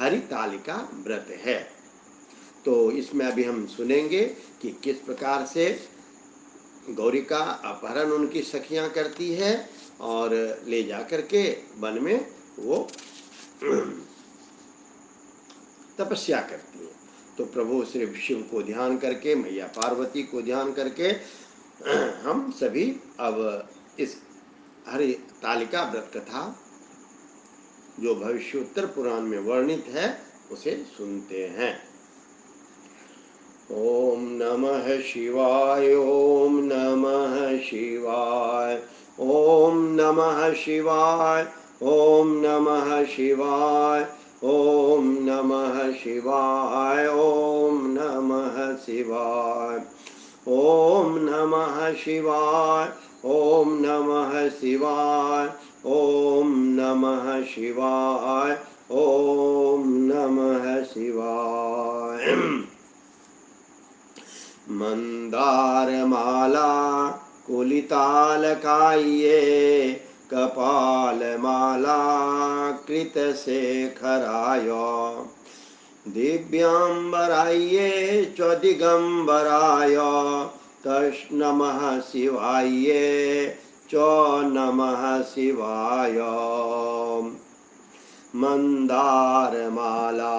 हरितालिका व्रत है। तो इसमें अभी हम सुनेंगे कि किस प्रकार से गौरी का अपहरण उनकी सखियां करती है और ले जा करके वन में वो तपस्या करती है। तो प्रभु श्री शिव को ध्यान करके, मैया पार्वती को ध्यान करके हम सभी अब इस हरितालिका व्रत कथा जो भविष्योत्तर पुराण में वर्णित है उसे सुनते हैं। ओम नमः शिवाय, ओम नमः शिवाय, ओम नमः शिवाय, ओम नमः शिवाय, ओम नमः शिवाय, ओम नमः शिवाय, ओम नमः शिवाय, ओम नमः शिवाय, ओम नमः शिवाय, ओम नमः शिवाय। मंदारमाला कुलितालकाये, कपालमाला कृतशेखराय, दिव्यांबराये च दिगंबराय, तस्नमः शिवाये च नमः शिवाय। मंदारमाला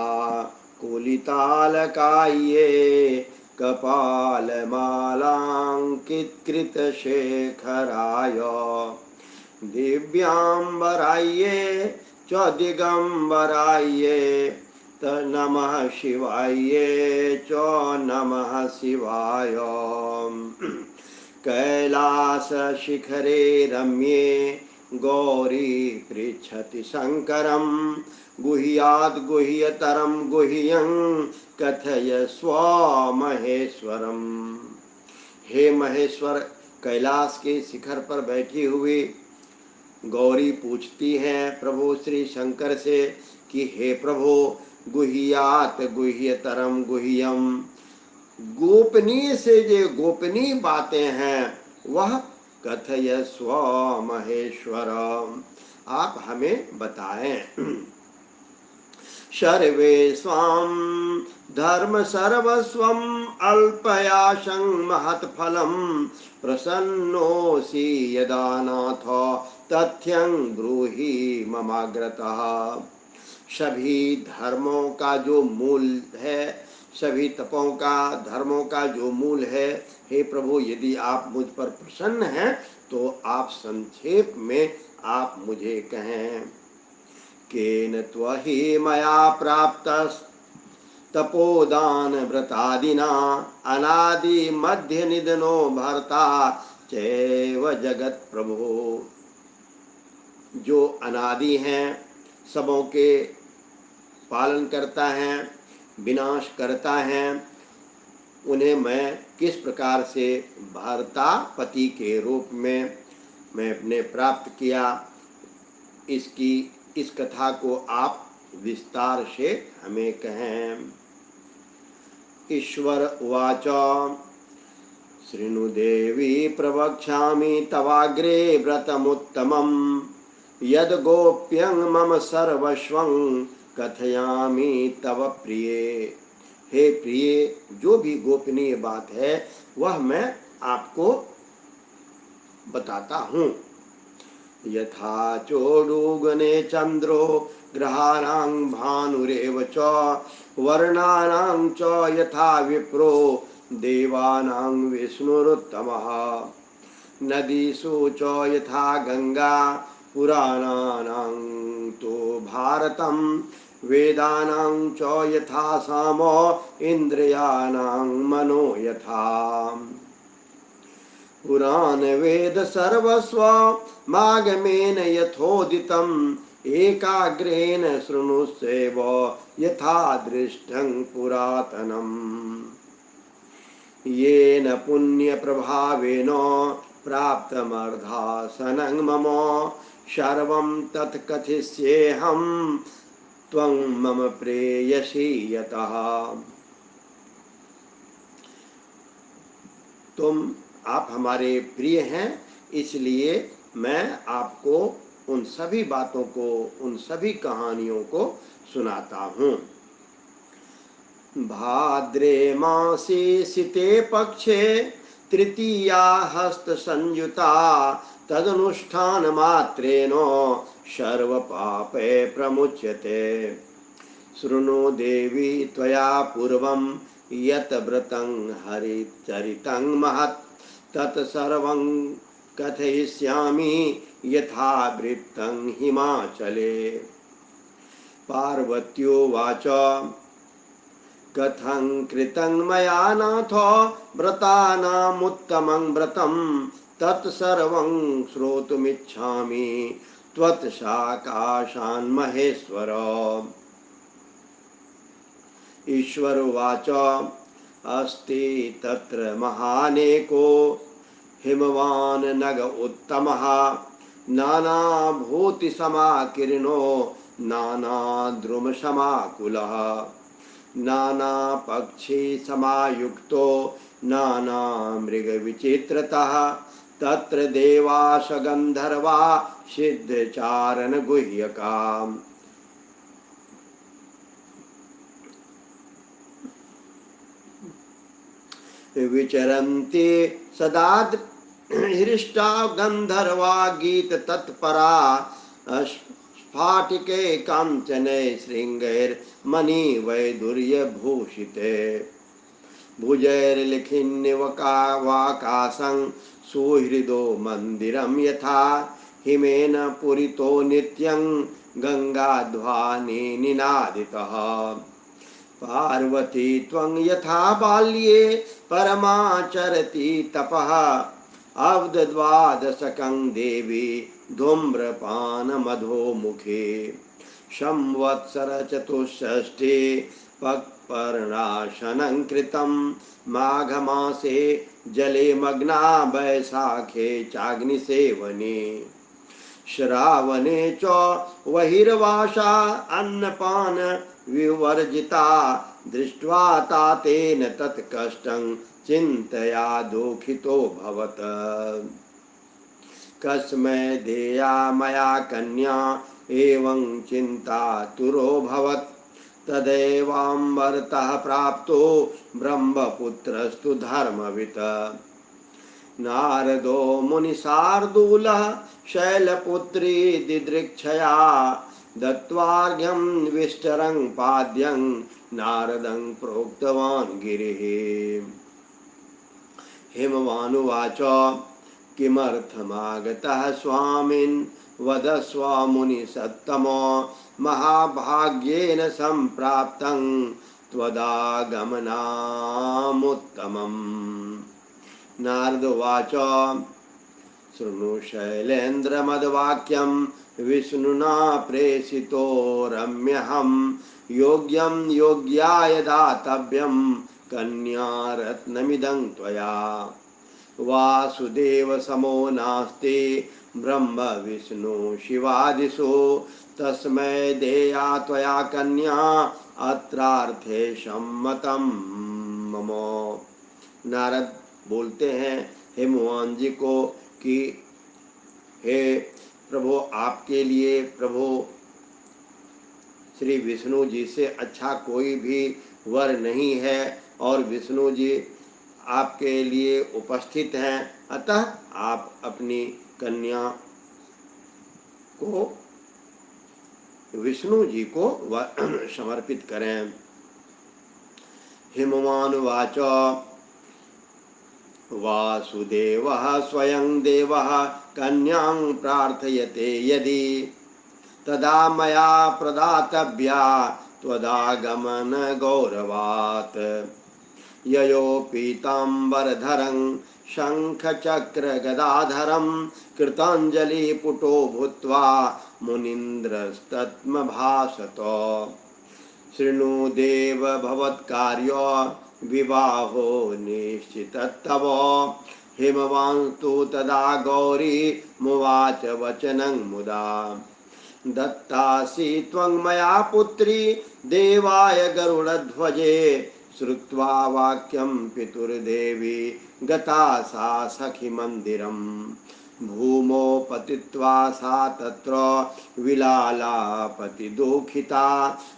कुलितालकाये, कपालमालांकितकृतशेखराय, दिव्यांबराये च दिगंबराये, नमः शिवाये च नमः शिवाय। कैलास शिखरे रम्ये गौरी पृच्छति शंकरं, गुह्याद् गुह्यतरं गुह्यं कथयस्व महेश्वरम। हे महेश्वर, कैलाश के शिखर पर बैठी हुई गौरी पूछती हैं प्रभु श्री शंकर से कि हे प्रभु, गुह्यात गुह्यतरम गुह्यम, गोपनीय से जो गोपनीय बातें हैं वह कथयस्व महेश्वर, आप हमें बताएं। सर्वेषां धर्म सर्वस्वम् अल्पयाशं महत्फलं, प्रसन्नोऽसि यदा नाथ तथ्यं ब्रूहि ममाग्रतः। सभी धर्मों का जो मूल है, सभी तपों का, धर्मों का जो मूल है, हे प्रभु, यदि आप मुझ पर प्रसन्न हैं तो आप संक्षेप में आप मुझे कहें। केन त्वहि मया प्राप्तस् तपोदान व्रतादिना, अनादि मध्य निधनो भर्ता चैव जगत प्रभो। जो अनादि हैं, सबों के पालन करता है, विनाश करता है, उन्हें मैं किस प्रकार से भर्ता पति के रूप में मैंने प्राप्त किया, इसकी इस कथा को आप विस्तार से हमें कहें। ईश्वर उवाच, शृणु देवी प्रवक्ष्यामि तवाग्रे व्रतमुत्तमं, यद् गोप्यं मम सर्वस्वं कथयामि तव प्रिये। हे प्रिय, जो भी गोपनीय बात है वह मैं आपको बताता हूँ। यथा चोडुगने चंद्रो ग्रहाणां भानुरेव च, वर्णानां च यथा विप्रो देवानां विष्णुरुत्तमः। नदीषु च यथा गंगा पुराणानां तो भारतं, वेदानां च यथा सामो इंद्रियाणां मनो यथा। पुराण वेद सर्वस्व मागमेन यथोदितं, एकाग्रेण शृणुष्वेव यथा दृष्टं पुरातनम्। येन पुण्य प्रभावेन प्राप्तमर्धासनं मम, सर्वं तत्कथिष्येऽहं त्वं मम प्रेयसी यतः। आप हमारे प्रिय हैं, इसलिए मैं आपको उन सभी बातों को, उन सभी कहानियों को सुनाता हूँ। भाद्रे मासे सिते पक्षे तृतीया हस्त संयुता तदनुष्ठान मात्रेण सर्व पापे प्रमुच्यते। शृणु देवी त्वया पूर्वं यत् व्रतं हरिचरितं महत् तत्सर्वं कथयिष्यामि यथावृत्तं हिमाचले। पार्वत्योवाच कथं कृतं मया नाथ व्रतानामुत्तमं व्रतं तत्सर्वं श्रोतुमिच्छामि त्वत्साकाशान् महेश्वर। ईश्वरोवाच अस्ति तत्र महानेको हिमवान् नग उत्तमः नानाभूतिसमाकीर्णो नानाद्रुमसमाकुलः नानापक्षिसमायुक्तो नानामृगविचित्रतः तत्र देवास गन्धर्वा सिद्धचारणगुह्यका। विचरन्ति सदा हृष्टा गन्धर्वा गीत तत्परा स्फाटिके काञ्चने शृङ्गैर्मणि वैदुर्यभूषिते भुजैर्लिखिन्निवकावाकाशं सुहृदो मन्दिरं यथा हिमेन पुरितो नित्यं गङ्गाध्वानि निनादितः। पार्वती त्वं यथा बाल्ये परमाचरति तपः अब्धद्वादशकं देवी धूम्रपानमधोमुखे संवत्सरचतुष्षष्ठे पर्णाशनं कृतं माघमासे जले मग्ना वैशाखे चाग्निसेवने श्रावणे च बहिर्वासा अन्नपान विवर्जिता दृष्ट्वा तातेन तत्कष्टं चिन्तया दुःखितो भवत। कस्मै देया मया कन्या एवं चिन्तातुरोऽभवत् तदेवाम्बरतः प्राप्तो ब्रह्मपुत्रस्तु धर्मवित्। नारदो मुनिशार्दूलः शैलपुत्री दिदृक्षया दत्त्वार्घ्यं विष्टरं पाद्यं नारदं प्रोक्तवान् गिरिः। हिमवानुवाच किमर्थमागतः स्वामिन् वदस्व मुनिसत्तमो महाभाग्येन सम्प्राप्तं त्वदागमनामुत्तमम्। नारद उवाच शृणु शैलेन्द्रमद्वाक्यं विष्णुना प्रेषितो रम्यहं योग्यं योग्याय दातव्यं कन्यारत्नमिदं त्वया। वासुदेव समो नास्ति ब्रह्म विष्णु शिवादिषु तस्मै देया त्वया कन्या अत्रार्थे सम्मतं मम। नारद बोलते हैं हिमवान जी को कि हे प्रभु, आपके लिए प्रभु श्री विष्णु जी से अच्छा कोई भी वर नहीं है और विष्णु जी आपके लिए उपस्थित हैं, अतः आप अपनी कन्या को विष्णु जी को समर्पित करें। हिमवानुवाच वासुदेवः स्वयं देवः कन्यां प्रार्थयते यदि तदा मया प्रदातव्या त्वदागमन गौरवात्। ययो पीताम्बरधरं शङ्खचक्रगदाधरं कृताञ्जलिपुटो भूत्वा मुनीन्द्रस्तत्मभाषत। शृणु देव भवत्कार्यो विवाहो निश्चितस्तव। हिमवांस्तु तदा गौरी मुवाच वचनं मुदा दत्तासि त्वं मया पुत्री देवाय गरुडध्वजे। श्रुत्वा वाक्यं पितुर्देवी गता सा सखी मंदिरं भूमौ पतित्वा सा तत्र विलालापति दुःखिता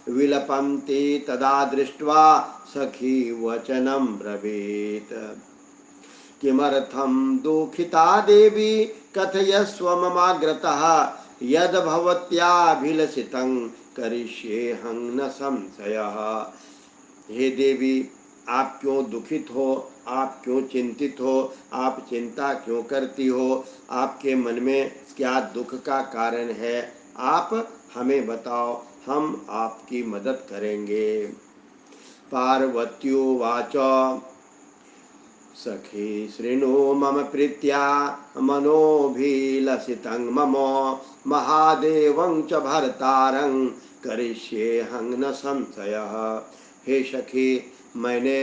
विलपन्ति तदा दृष्ट्वा सखी वचनं ब्रवीत् किमर्थं दुःखिता देवी कथयस्व ममाग्रतः यद् भवत्याभिलषितं करिष्येऽहं न संशयः। हे देवी, आप क्यों दुखित हो, आप क्यों चिंतित हो, आप चिंता क्यों करती हो, आपके मन में क्या दुख का कारण है, आप हमें बताओ, हम आपकी मदद करेंगे। पार्वत्युवाच सखी शृणु मम प्रीत्या मनोभिलसितं मम महादेवं च भर्तारं करिष्येऽहं न संशयः। हे सखी, मैंने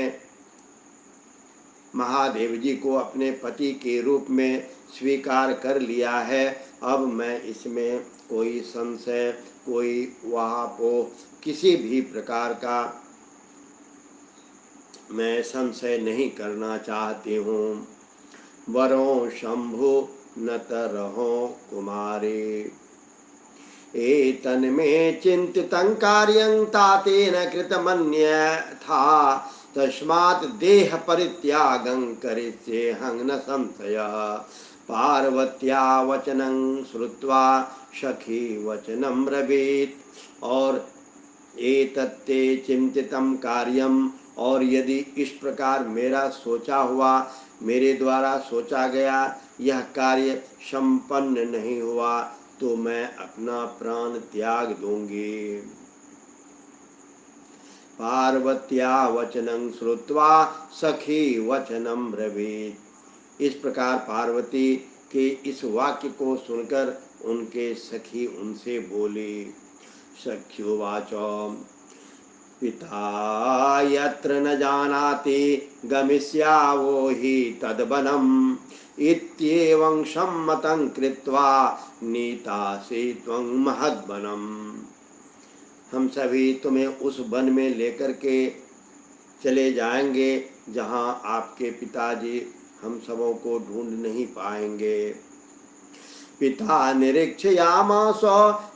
महादेव जी को अपने पति के रूप में स्वीकार कर लिया है। अब मैं इसमें कोई संशय, कोई वहापोह, किसी भी प्रकार का मैं संशय नहीं करना चाहती हूँ। वरों शंभु न तरहो कुमारी एतन्मे चिंतितं कार्यं तातेन कृतमन्यथा तस्मात् देह परित्यागं करिष्येऽहं न संशयः। पार्वत्या वचनं श्रुत्वा सखी वचनं ब्रवीत्। और एतत्ते चिंतितं कार्यम, और यदि इस प्रकार मेरा सोचा हुआ, मेरे द्वारा सोचा गया यह कार्य संपन्न नहीं हुआ तो मैं अपना प्राण त्याग दूंगी। पार्वत्या वचनं श्रुत्वा सखी वचनं ब्रवीत्। इस प्रकार पार्वती के इस वाक्य को सुनकर उनके सखी उनसे बोली। सख्युवाच पिता यत्र न जानाति गमिष्यावो हि तद्वनम् इत्येवं सम्मतं कृत्वा नीतासि त्वं महद्वनम्। हम सभी तुम्हें उस वन में लेकर के चले जाएंगे जहाँ आपके पिताजी हम सबों को ढूंढ नहीं पाएंगे। पिता निरीक्षयामास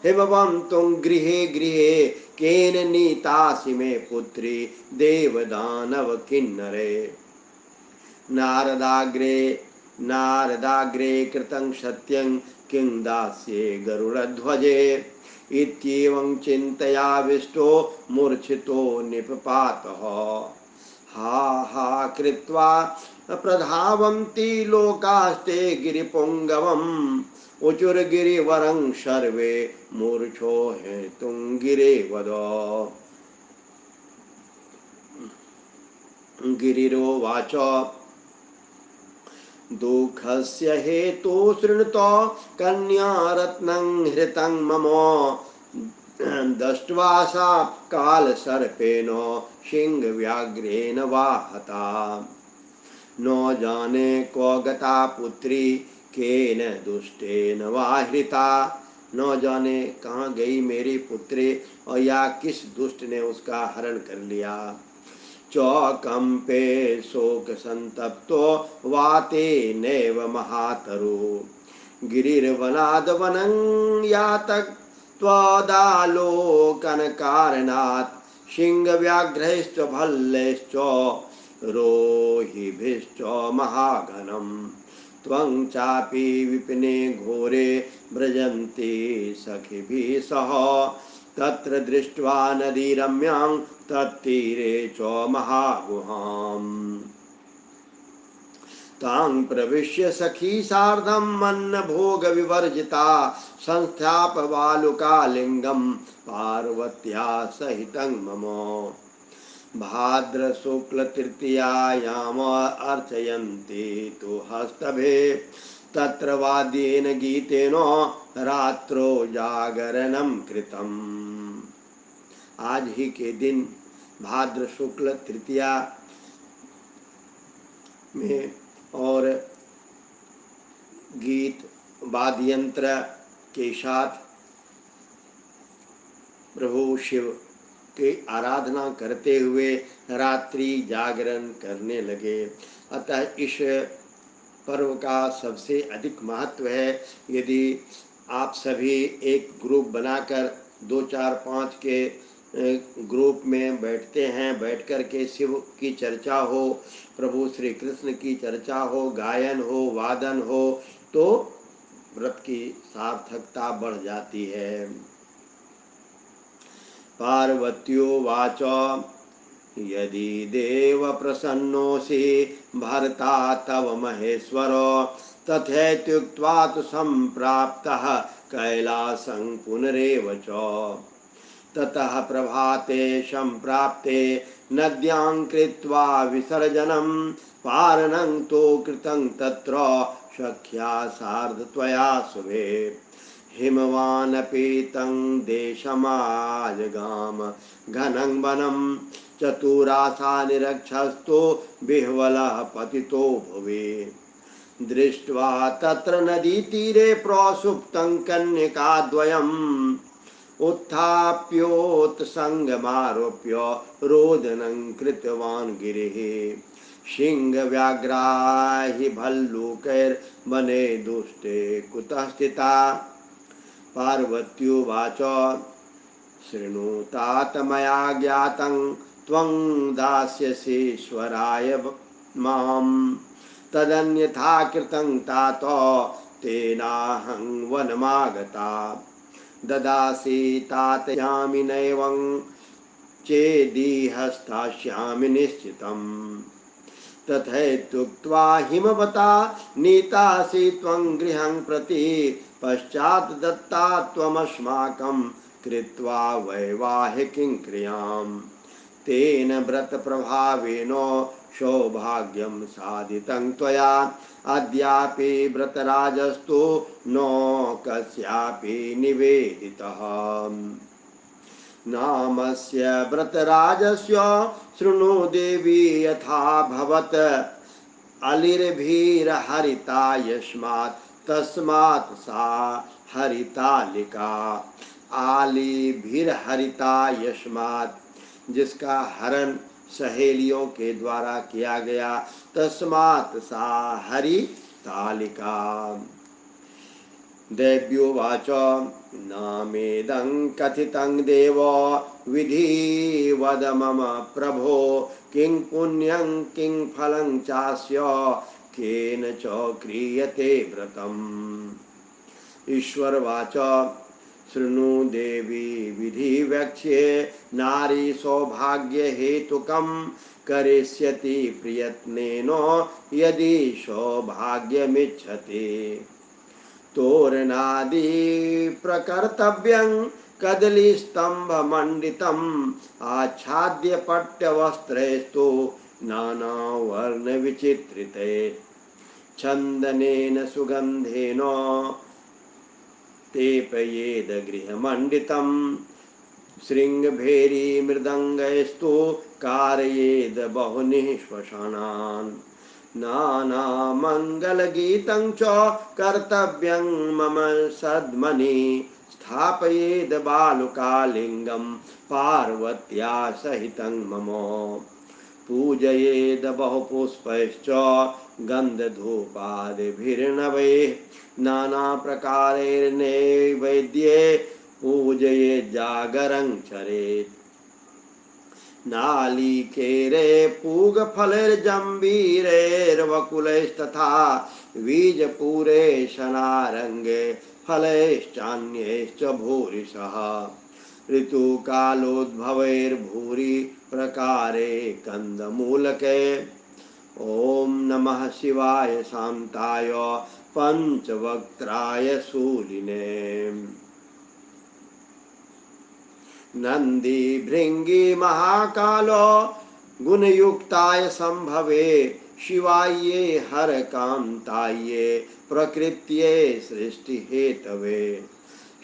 हिमवन्तं गृहे गृहे केन नीतासि मे पुत्री देवदानव किन्नरे। नारदाग्रे कृतं सत्यं किं दास्ये गरुडध्वजे इत्येवं चिन्तयाविष्टो मूर्छितो निपपातः। हा हा कृत्वा प्रधावन्ति लोकास्ते गिरिपुङ्गवम् उचुर्गिरिवरं सर्वे मूर्छो हेतुं गिरेवद। गिरिरोवाच दुःखस्य हेतु शृणुतो कन्यारत्नं हृतं मम दष्ट्वा सा कालसर्पेण सिंहव्याघ्रेण वा हता। न जाने क्व गता पुत्री केन दुष्टेन वा हृता। न जाने कहाँ गई मेरी पुत्री और या किस दुष्ट ने उसका हरण कर लिया। चौकंपे शोक संतप्तो वाते नैव महातरो गिरिर्वनाद वनं यातक त्वदालोकन कारणात् सिंहव्याघ्रैश्च भल्लैश्च रोहिभिश्च महाघनम् त्वं चापि विपिने घोरे व्रजन्ति सखिभिः सह तत्र दृष्ट्वा नदी रम्यां तत्तीरे च महागुहाम् तां प्रविश्य सखी सार्धं मन्न भोग विवर्जिता संस्थाप वालुका लिंगम पार्वत्या सहितं मम। भाद्र शुक्ल तृतीयायाम अर्चयन्ति तु हस्तभे तत्र वाद्येन गीतेन रात्रो जागरणं कृतम्। आज ही के दिन भाद्र शुक्ल तृतीया में और गीत वाद्य यंत्र के साथ प्रभु शिव की आराधना करते हुए रात्रि जागरण करने लगे। अतः इस पर्व का सबसे अधिक महत्व है। यदि आप सभी एक ग्रुप बनाकर 2, 4, 5 के ग्रुप में बैठते हैं, बैठ कर के शिव की चर्चा हो, प्रभु श्री कृष्ण की चर्चा हो, गायन हो, वादन हो, तो व्रत की सार्थकता बढ़ जाती है। पार्वत्योवाच यदि देव प्रसन्नोऽसि भर्ता तव महेश्वर तथैत्युक्त्वा तु सम्प्राप्तः कैलासं पुनरेव च। ततः प्रभाते सम्प्राप्ते नद्यां कृत्वा विसर्जनं पारणं तो कृतं तत्र सख्या सार्ध त्वया शुभे। हिमवानपि तं देशमाजगाम घनं वनं चतुरासा निरक्षस्तु विह्वलः पतितो भुवि। दृष्ट्वा तत्र नदीतीरे प्रसुप्तं कन्यकाद्वयम् उत्थाप्योत्सङ्गमारोप्य रोदनं कृतवान् गिरिः। सिंहव्याघ्रा हि भल्लूकैर्वने दुष्टे कुतः स्थिता। पार्वत्युवाच शृणुतात मया ज्ञातं त्वं दास्यसीश्वराय मां तदन्यथा कृतं तात तेनाहं वनमागता। ददासि तात नैवं चेदीहस्तास्यामि निश्चितम्। तथैत्युक्त्वा हिमवता नीतासि त्वं गृहं प्रति पश्चात् दत्ता त्वमस्माकं कृत्वा वैवाहिकीं क्रियां। तेन व्रतप्रभावेन सौभाग्यं साधितं त्वया अद्यापि व्रतराजस्तु न कस्यापि निवेदितः। नामस्य व्रतराजस्य शृणु देवी यथा भवत् अलिर्भिर्हरिता यस्मात् तस्मात् सा हरितालिका। आलिभिर्हरिता यस्मात् जिसका हरण सहेलियों के द्वारा किया गया, तस्मात् सा हरितालिका। दैव्योवाच नामेदं कथितं देव विधिवद मम प्रभो किं पुण्यं किं फलं चास्य केन च क्रियते व्रतम्। ईश्वरवाच शृणु देवी विधि वक्ष्ये नारी सौभाग्य हेतुकं करिष्यति प्रयत्नेन यदि सौभाग्यमिच्छति। तोरणादि प्रकर्तव्यं कदलीस्तंभमण्डितम् आच्छाद्य पट्टवस्त्रैस्तु नानावर्णविचित्रिते। छन्दनेन सुगन्धेन तेपयेद गृहमण्डितं शृङ्गभेरी मृदङ्गैस्तु कारयेद बहुनिः श्वसनान्। नानामङ्गलगीतं च कर्तव्यं मम सद्मनि स्थापयेद बालुकालिङ्गं पार्वत्या सहितं मम। पूजयेद बहुपुष्पैश्च गन्धधूपादिभिर्नवैः नानाप्रकारैर्नैवेद्ये पूजयेत् जागरं चरेत्। नालिकेरे पूगफलैर्जम्बीरैर्वकुलैस्तथा बीजपूरे शनारङ्गे फलैश्चान्यैश्च भूरिशः। ऋतुकालोद्भवैर्भूरि प्रकारे कन्दमूलके। ॐ नमः शिवाय शान्ताय पंचवक्त्राय शूलिने। नंदी भृंगी महाकालो गुणयुक्ताय संभवे शिवाये हर कांताये प्रकृत्ये सृष्टि हेतवे।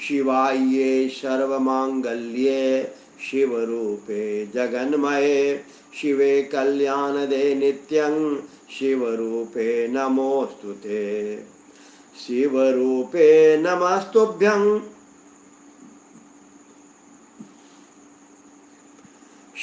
शिवाये सर्वमांगल्ये शिवरूपे जगन्मये शिवे कल्याणदे नित्यं शिवरूपे नमोस्तुते। शिवरूपे नमस्तुभ्यं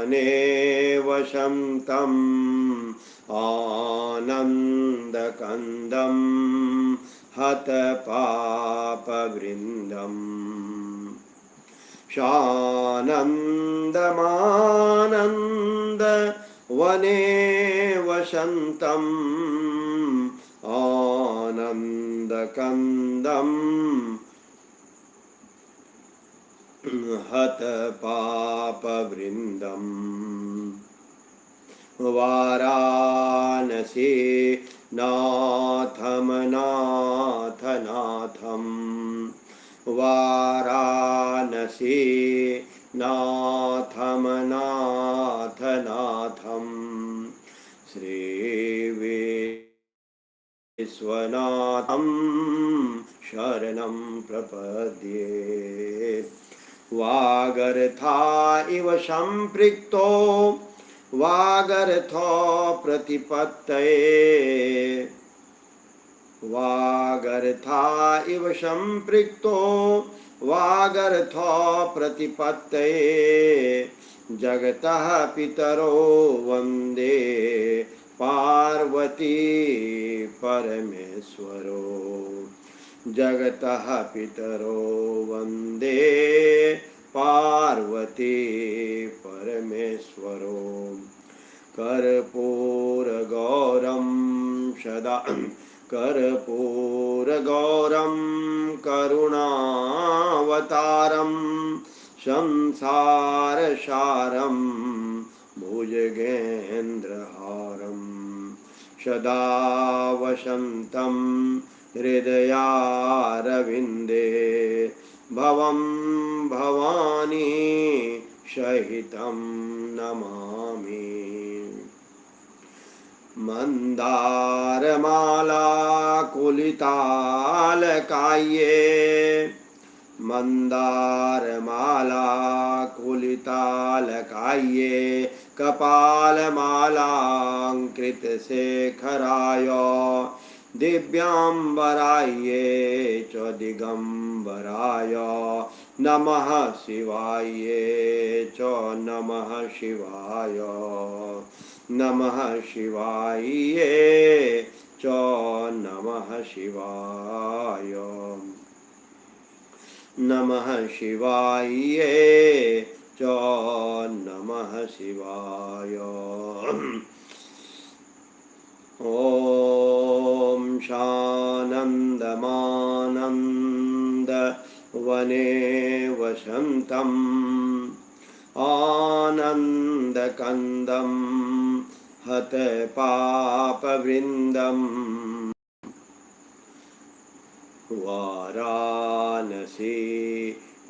वने वशं तं आनन्दकन्दं हतपापवृन्दम् शानन्दमानन्द वने वसन्तम् आनन्दकन्दं हतपापवृन्दम् वाराणसी नाथं नाथनाथं वाराणसी नाथं नाथनाथं श्रीविश्वनाथं शरणं प्रपद्ये वागर्था इव सम्पृक्तो वागर्थो प्रतिपत्तये वागर्था इव सम्पृक्तो वागर्थो प्रतिपत्तये जगतः पितरो वन्दे पार्वती परमेश्वरो जगतः पितरो वन्दे पार्वती परमेश्वरो कर्पूरगौरं सदा कर्पूरगौरं करुणावतारं संसारसारं भुजगेन्द्रहारं सदा वसन्तं हृदयारविन्दे भवं भवानी सहितं नमामि मन्दारमाला कुलितालकाये मन्दारमाला कुलितालकाये कपालमालाङ्कृतशेखराय दिव्यांबराये च दिगंबराय नमः शिवाये च नमः शिवाय नमः शिवाये च नमः शिवाय नमः शिवाये च नमः शिवाय ॐ शानन्दमानन्द वने वसन्तम् आनन्दकन्दं हतपापवृन्दम् वाराणसी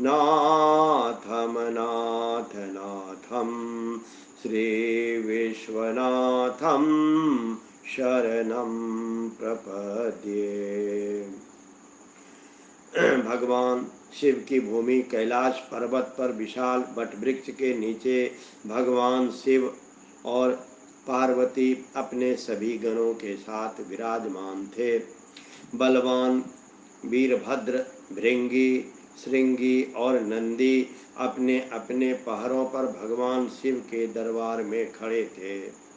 नाथं नाथनाथं श्रीविश्वनाथं शरणं प्रपद्ये। भगवान शिव की भूमि कैलाश पर्वत पर विशाल वटवृक्ष के नीचे भगवान शिव और पार्वती अपने सभी गणों के साथ विराजमान थे। बलवान वीरभद्र, भृंगी, श्रृंगी और नंदी अपने अपने पहरों पर भगवान शिव के दरबार में खड़े थे।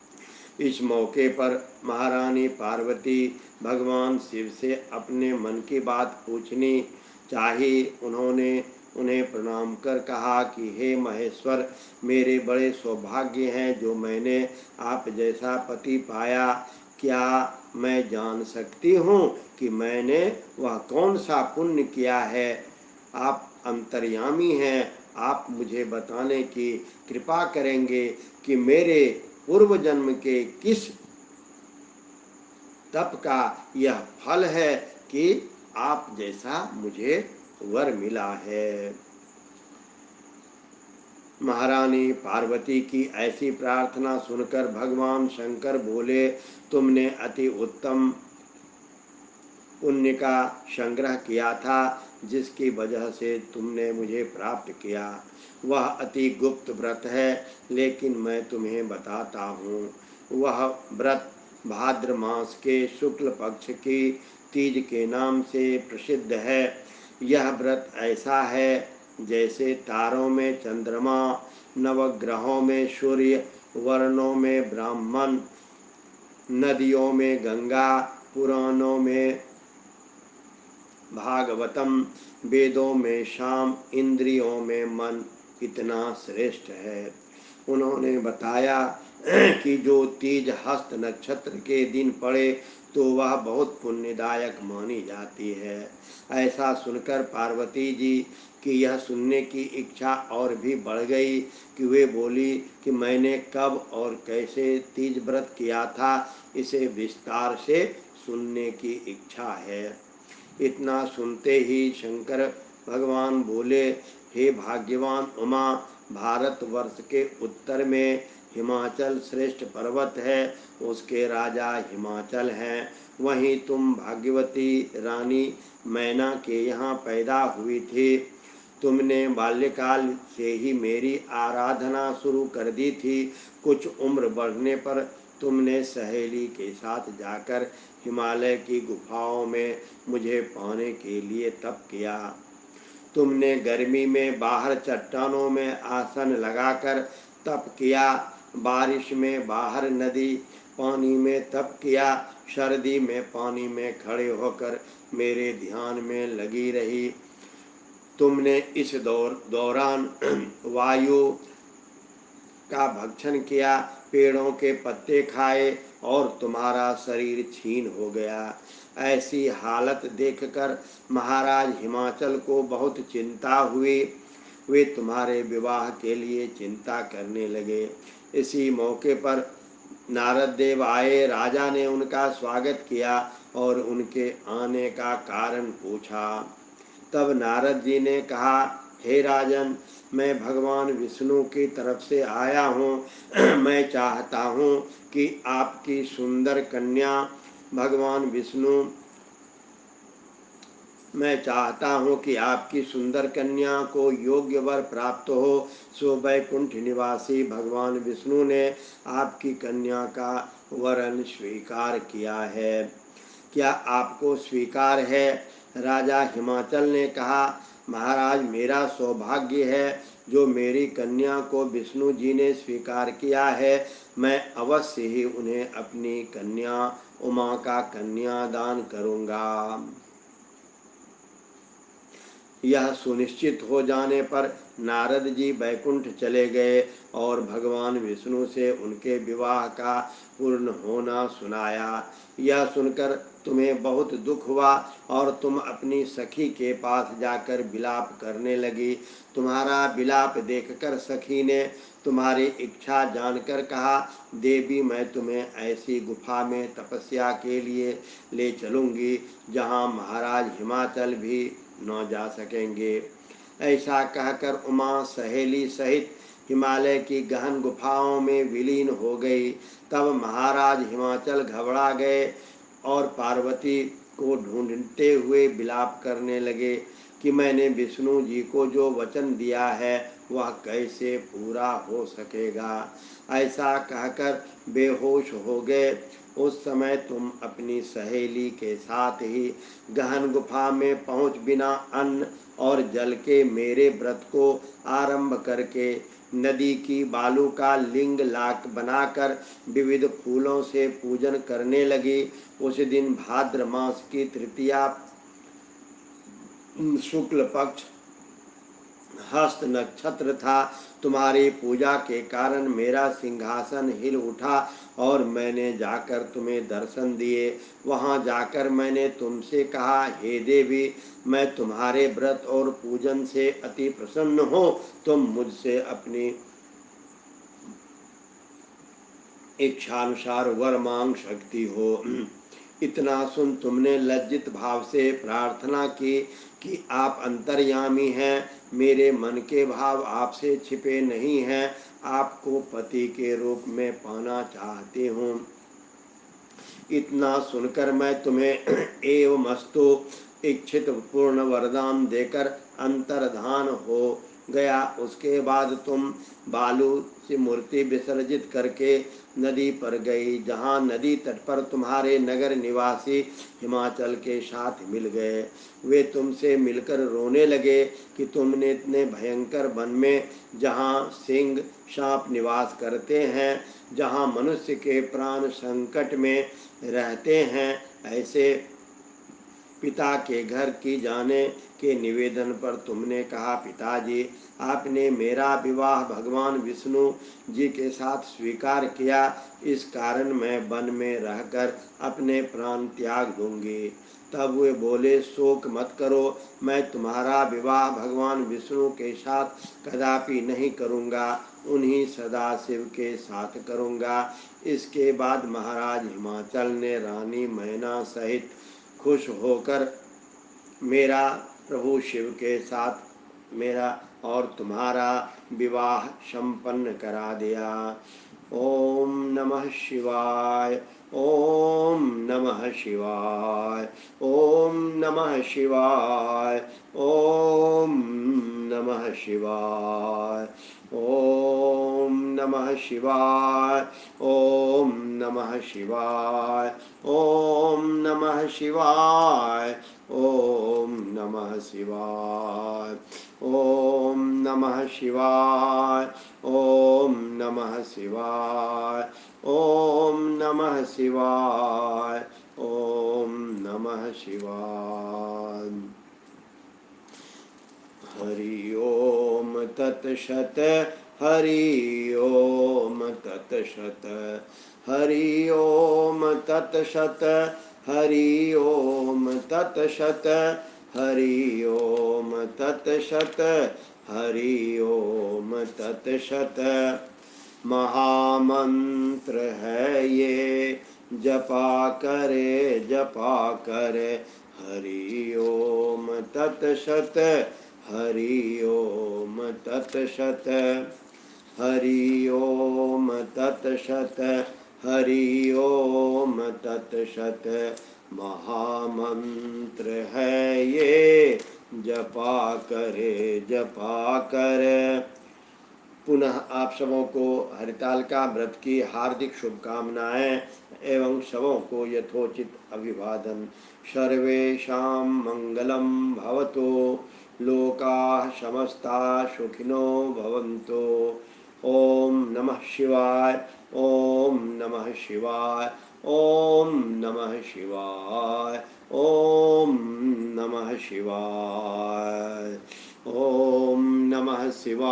इस मौके पर महारानी पार्वती भगवान शिव से अपने मन की बात पूछनी चाही। उन्होंने उन्हें प्रणाम कर कहा कि हे महेश्वर, मेरे बड़े सौभाग्य हैं जो मैंने आप जैसा पति पाया। क्या मैं जान सकती हूँ कि मैंने वह कौन सा पुण्य किया है? आप अंतर्यामी हैं, आप मुझे बताने की कृपा करेंगे कि मेरे पूर्व जन्म के किस तप का यह फल है कि आप जैसा मुझे वर मिला है। महारानी पार्वती की ऐसी प्रार्थना सुनकर भगवान शंकर बोले, तुमने अति उत्तम पुण्य का संग्रह किया था, जिसकी वजह से तुमने मुझे प्राप्त किया। वह अति गुप्त व्रत है, लेकिन मैं तुम्हें बताता हूँ। वह व्रत भाद्र मास के शुक्ल पक्ष की तीज के नाम से प्रसिद्ध है। यह व्रत ऐसा है जैसे तारों में चंद्रमा, नवग्रहों में सूर्य, वर्णों में ब्राह्मण, नदियों में गंगा, पुराणों में भागवतम, वेदों में शाम, इंद्रियों में मन कितना श्रेष्ठ है। उन्होंने बताया कि जो तीज हस्त नक्षत्र के दिन पड़े तो वह बहुत पुण्यदायक मानी जाती है। ऐसा सुनकर पार्वती जी की यह सुनने की इच्छा और भी बढ़ गई कि वे बोली कि मैंने कब और कैसे तीज व्रत किया था, इसे विस्तार से सुनने की इच्छा है। इतना सुनते ही शंकर भगवान बोले, हे भाग्यवान उमा, भारतवर्ष के उत्तर में हिमाचल श्रेष्ठ पर्वत है, उसके राजा हिमाचल हैं। वहीं तुम भाग्यवती रानी मैना के यहाँ पैदा हुई थी। तुमने बाल्यकाल से ही मेरी आराधना शुरू कर दी थी। कुछ उम्र बढ़ने पर तुमने सहेली के साथ जाकर हिमालय की गुफाओं में मुझे पाने के लिए तप किया। तुमने गर्मी में बाहर चट्टानों में आसन लगाकर तप किया, बारिश में बाहर नदी पानी में तप किया, सर्दी में पानी में खड़े होकर मेरे ध्यान में लगी रही। तुमने इस दौरान वायु का भक्षण किया, पेड़ों के पत्ते खाए और तुम्हारा शरीर क्षीण हो गया। ऐसी हालत देखकर महाराज हिमाचल को बहुत चिंता हुई। वे तुम्हारे विवाह के लिए चिंता करने लगे। इसी मौके पर नारद देव आए। राजा ने उनका स्वागत किया और उनके आने का कारण पूछा। तब नारद जी ने कहा, हे राजन, मैं भगवान विष्णु की तरफ से आया हूँ। मैं चाहता हूँ कि आपकी सुंदर कन्या भगवान विष्णु मैं चाहता हूँ कि आपकी सुंदर कन्या को योग्य वर प्राप्त हो। सो वैकुंठ निवासी भगवान विष्णु ने आपकी कन्या का वरन स्वीकार किया है। क्या आपको स्वीकार है? राजा हिमाचल ने कहा, महाराज, मेरा सौभाग्य है जो मेरी कन्या को विष्णु जी ने स्वीकार किया है। मैं अवश्य ही उन्हें अपनी कन्या उमा का कन्यादान करूँगा। यह सुनिश्चित हो जाने पर नारद जी बैकुंठ चले गए और भगवान विष्णु से उनके विवाह का पूर्ण होना सुनाया। यह सुनकर तुम्हें बहुत दुख हुआ और तुम अपनी सखी के पास जाकर विलाप करने लगी। तुम्हारा विलाप देखकर सखी ने तुम्हारी इच्छा जानकर कहा, देवी, मैं तुम्हें ऐसी गुफा में तपस्या के लिए ले चलूँगी जहाँ महाराज हिमाचल भी न जा सकेंगे। ऐसा कहकर उमा सहेली सहित हिमालय की गहन गुफाओं में विलीन हो गई। तब महाराज हिमाचल घबरा गए और पार्वती को ढूंढते हुए विलाप करने लगे कि मैंने विष्णु जी को जो वचन दिया है वह कैसे पूरा हो सकेगा। ऐसा कहकर बेहोश हो गए। उस समय तुम अपनी सहेली के साथ ही गहन गुफा में पहुंच बिना अन्न और जल के मेरे व्रत को आरंभ करके नदी की बालू का लिंग लाक बनाकर विविध फूलों से पूजन करने लगी। उस दिन भाद्र मास की तृतीया शुक्ल पक्ष हस्त नक्षत्र था। तुम्हारी पूजा के कारण मेरा सिंहासन हिल उठा और मैंने जाकर तुम्हें दर्शन दिए। वहां जाकर मैंने तुमसे कहा, हे देवी, मैं तुम्हारे व्रत और पूजन से अति प्रसन्न हूँ। तुम मुझसे अपनी इच्छानुसार वर मांग सकती हो। इतना सुन तुमने लज्जित भाव से प्रार्थना की कि आप अंतर्यामी हैं, मेरे मन के भाव आपसे छिपे नहीं हैं, आपको पति के रूप में पाना चाहती हूँ। इतना सुनकर मैं तुम्हें एवं अस्तु इच्छित पूर्ण वरदान देकर अंतर्धान हो गया। उसके बाद तुम बालू से मूर्ति विसर्जित करके नदी पर गई, जहाँ नदी तट पर तुम्हारे नगर निवासी हिमाचल के साथ मिल गए। वे तुमसे मिलकर रोने लगे कि तुमने इतने भयंकर वन में, जहाँ सिंह सांप निवास करते हैं, जहाँ मनुष्य के प्राण संकट में रहते हैं, ऐसे पिता के घर की जाने के निवेदन पर तुमने कहा, पिताजी आपने मेरा विवाह भगवान विष्णु जी के साथ स्वीकार किया, इस कारण मैं वन में रहकर अपने प्राण त्याग दूंगी। तब वे बोले, शोक मत करो, मैं तुम्हारा विवाह भगवान विष्णु के साथ कदापि नहीं करूँगा, उन्हीं सदाशिव के साथ करूँगा। इसके बाद महाराज हिमाचल ने रानी मैना सहित खुश होकर मेरा प्रभु शिव के साथ मेरा और तुम्हारा विवाह संपन्न करा दिया। ओम नमः शिवाय, ओम नमः शिवाय, ओम नमः शिवाय, ओम नमः शिवाय, ओम नमः शिवाय, ओम नमः शिवाय, ओम नमः शिवाय, ओम नमः शिवाय, ओम नमः शिवाय, ओम नमः शिवाय, ओम नमः शिवाय, ओम नमः शिवाय। हरि ओम तत्सत, हरि ओम तत्सत, हरि ओम तत्सत, हरि ओम तत्सत, हरि ओम तत्सत, हरि ओम तत्सत। महामंत्र है ये, जपा करे, हरि ओम तत्सत, हरि ओम तत्सत, हरि ओम तत्सत, हरि ओम तत्सत। महामंत्र है ये, जपा करे। पुनः आप सबों को हरितालिका व्रत की हार्दिक शुभकामनाएं एवं सबों को यथोचित अभिवादन। सर्वेषां मंगलम भवतु, लोकाः समस्ताः सुखिनो भवन्तु। ओम नमः शिवाय, ओम नमः शिवाय, ओम नमः शिवाय, ओम नमः शिवाय, ओम नमः शिवाय।